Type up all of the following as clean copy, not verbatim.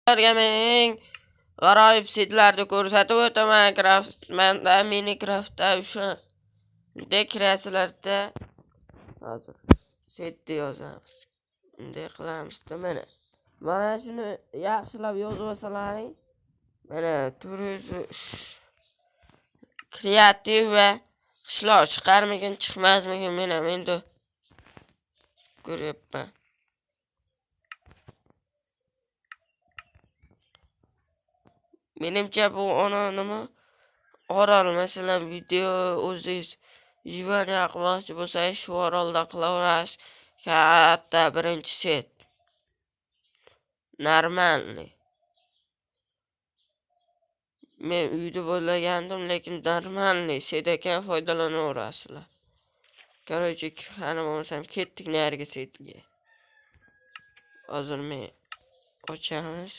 Ming g'aroyib setlarni ko'rsatib o'taman. Craftmanda Minecraftda shunday kreatsiyalarda hozir setni yozamiz. Bunday qilamiz-da mana. Mana shuni yaxshilab yozib olsalaring, mana kreativ va qishloq chiqarmikin, chiqmasmikin, men ham endi ko'ryapman. Menimcha bu nima orol, masalan, video o'zingiz jivaniya qilmoqchi bo'lsangiz, shu orolda qilaverasiz. Katta birinchi set. Normalniy. Men uyda bo'lagandim, lekin normalniy set ekan, foydalanaverasizlar. Короче, qani bo'lmasam ketdik nariga setga. Hozir men ochamiz.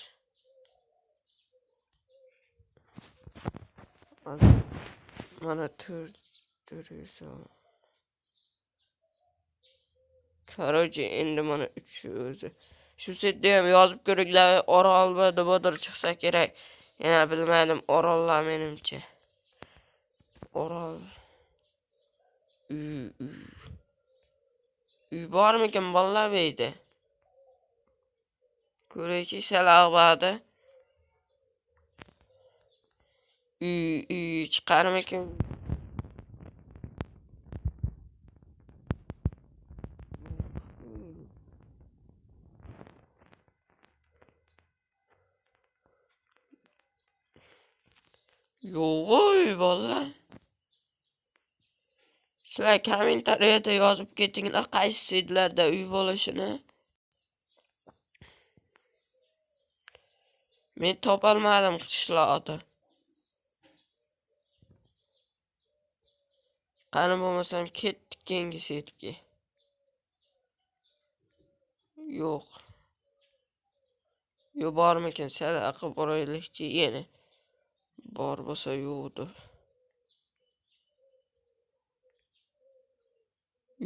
Mana turibsan. Короче, endi mana o'zi. Shu setda ham yozib ko'ringlar, orol va nimadir chiqsa kerak. Yana bilmadim, orollar menimcha. Orol. Uy bormikin bolalar beydi? Ko'raychi salog'badi. Uy chiqarmikin? Yo'q, bolalar. Sizlar kommentariyada yozib ketinglar, qaysi setlarda uy bo'lishini. Men topolmadim qishloqda. Qani bo'lmasam ketdik keyingi setga. Yo'q. Yo'q bormikin, sal aqib boraylikchi yana. Bor bo'lsa yo'qdir.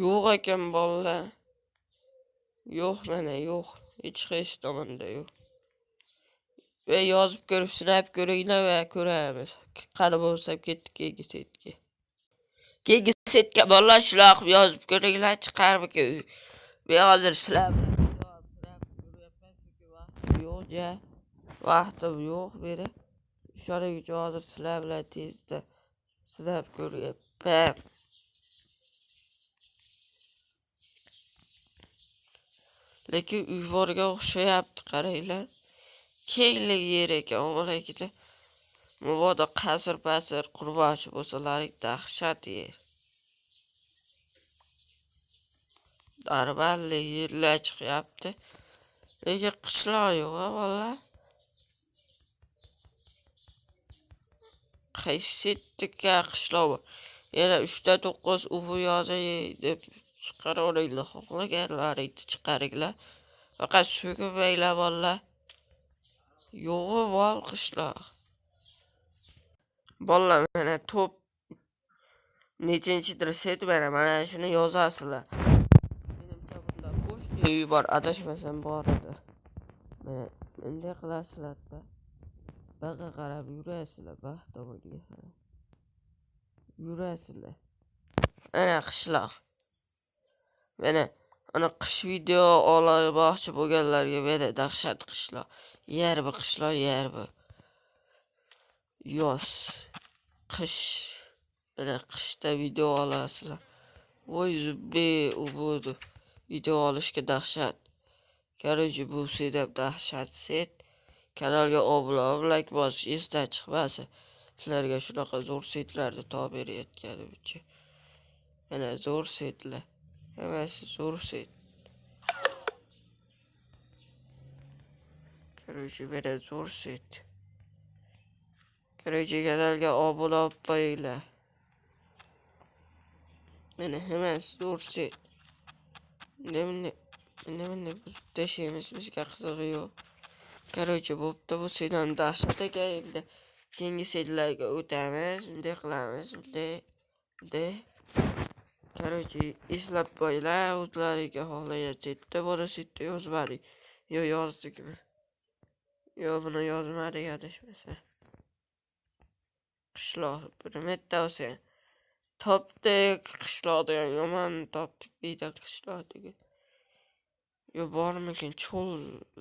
Yo'q ekan bolalar. Yo'q, mana yo'q. Hech tomonda yo'q. Ve yozib ko'rib sinab ko'ringlar va ko'ramiz. Qani bo'lsa ketdik keyingi setga. Keyingi setga bolalar shular qilib yozib ko'ringlar, chiqarmikin uy. Men hozir sizlar yo'q-ja. Vaqtim yo'q meni. Shuning uchun hozir sizlar bilan tezda sinab ko'ryapman. Lekin uy borga o'xshayapti, qaranglar. Kenglik yer ekan, o'g'laykida. Mubodo qasr-pasir qurmoqchi bo'lsalaring dahshat yer. Darballi yerlar chiqyapti. Lekin qishloq yo'q, bolalar. Qaysi setga qishloq bor? Yana 3-9 uvu yozay deb chiqaraveringlar, xohlaganlaringni chiqaringlar. Faqat so'kmanglar bolalar. Yo'q, bor qishloq. Bolalar mana top nechinchidir set mana shuni yozasizlar. Menimcha bunda qo'shni uy bor, adashmasam bor edi. Mana bunday qilasizlar-da. Baqa qarab yurasizlar, baxtavurga qarab. Yurasizlar. Ana qishloq. Mana ana qish video olmoqchi bo'lganlarga mana dahshat qishloq. Yarbi qishloq, yarbi yoz. Qish. Mana qishda video olasizlar. Voy zubbe u bo'ldi. Video olishga dahshat. Короче, bu set ham dahshat set. Kanalga obuna, like bosish esdan chiqmasin. Sizlarga shunaqa zo'r setlarni topib berayotganim uchun. Mana zo'r setlar. Hammasi zo'r set. Короче, mana zo'r set. Короче, kanalga obuna bo'lib qo'yinglar. Mana hammasi zo'r set. Nima tashlaymiz, bizga qizig'i yo'q. Короче, bo'pti, bu set ham dahshat ekan. Endi keyingi setlarga o'tamiz. Bunday qilamiz, bunday. Короче, eslab qo'yinglar, o'zlaringga xohlagan setda bor, setda yozmadik. Yo yozdikmi? Yo, buni yozmadik adashmasa. Qishloq Primetdasi. Topdik qishloqda yomon topdik deydi qishloqdagi. Yo, bormikin cho'l,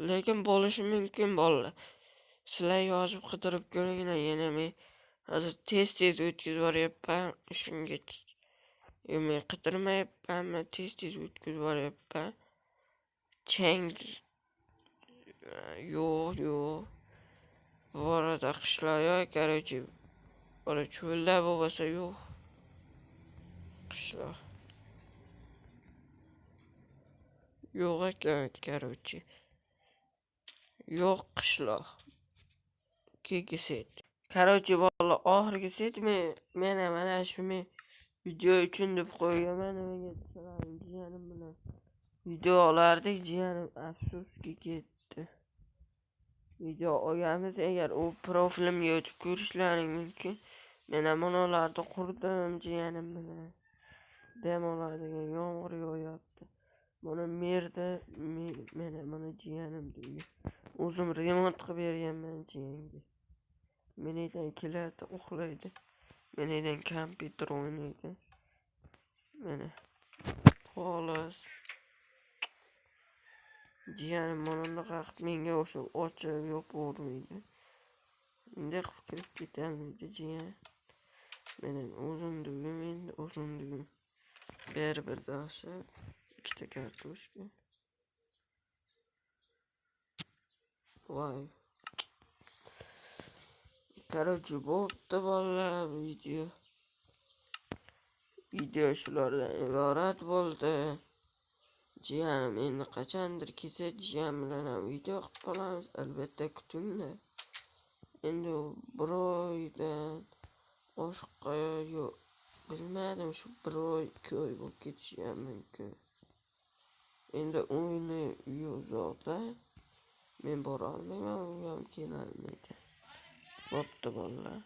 lekin bo'lishi mumkin bolalar. Sizlar yozib qidirib ko'ringlar, yana men hozir tez o'tkazib boryapman shunga. Yo, men qidirmayapmanmi, tez o'tkazib boryapman. Chang yo'q. Bu arada qishloq yo'q, короче, bola cho'lda bo'lsa yo'q. Qishloq yo'q ekan, короче. Yo'q qishloq. Keyingi set. Короче, bola oxirgi set mana shu men video uchun deb qo'yaman. Nimaga desalaring, jiyanim bilan video olardik, jiyanim afsuski ketdi. Video olganmiz, agar u profilimga o'tib ko'rishlaring mumkin. Men ham ularni qurdim jiyanim bilan. Demolarga yomg'ir yog'yapti. Buni merda mana jiyanim deydi. O'zim remont qilib berganman jiyanga. Menidan keladi, uxlaydi. Menidan kompyuter o'ynaydi. Mana xolos. Jiyanim buni qaqib menga o'sha ochib yo'qurmaydi. Bunday qilib kirib ketolmaydi jiyan. Meni o'zim degim. Bir dahshat. Ikkita kartoshka. Voy. Короче, bo'pti bolalar, video shulardan iborat bo'ldi. Jiyanim endi qachondir kelsa, jiyan bilan ham video qilib qolamiz. Albatta kutinglar. Endi bir oydan boshqa yo'q. Bilmadim, shu bir oy, 2 oy bo'lib ketishi ham mumkin. Endi o'yini uzoqda. Men bora olmayman, u ham kelolmaydi. Bo'pti bolalar.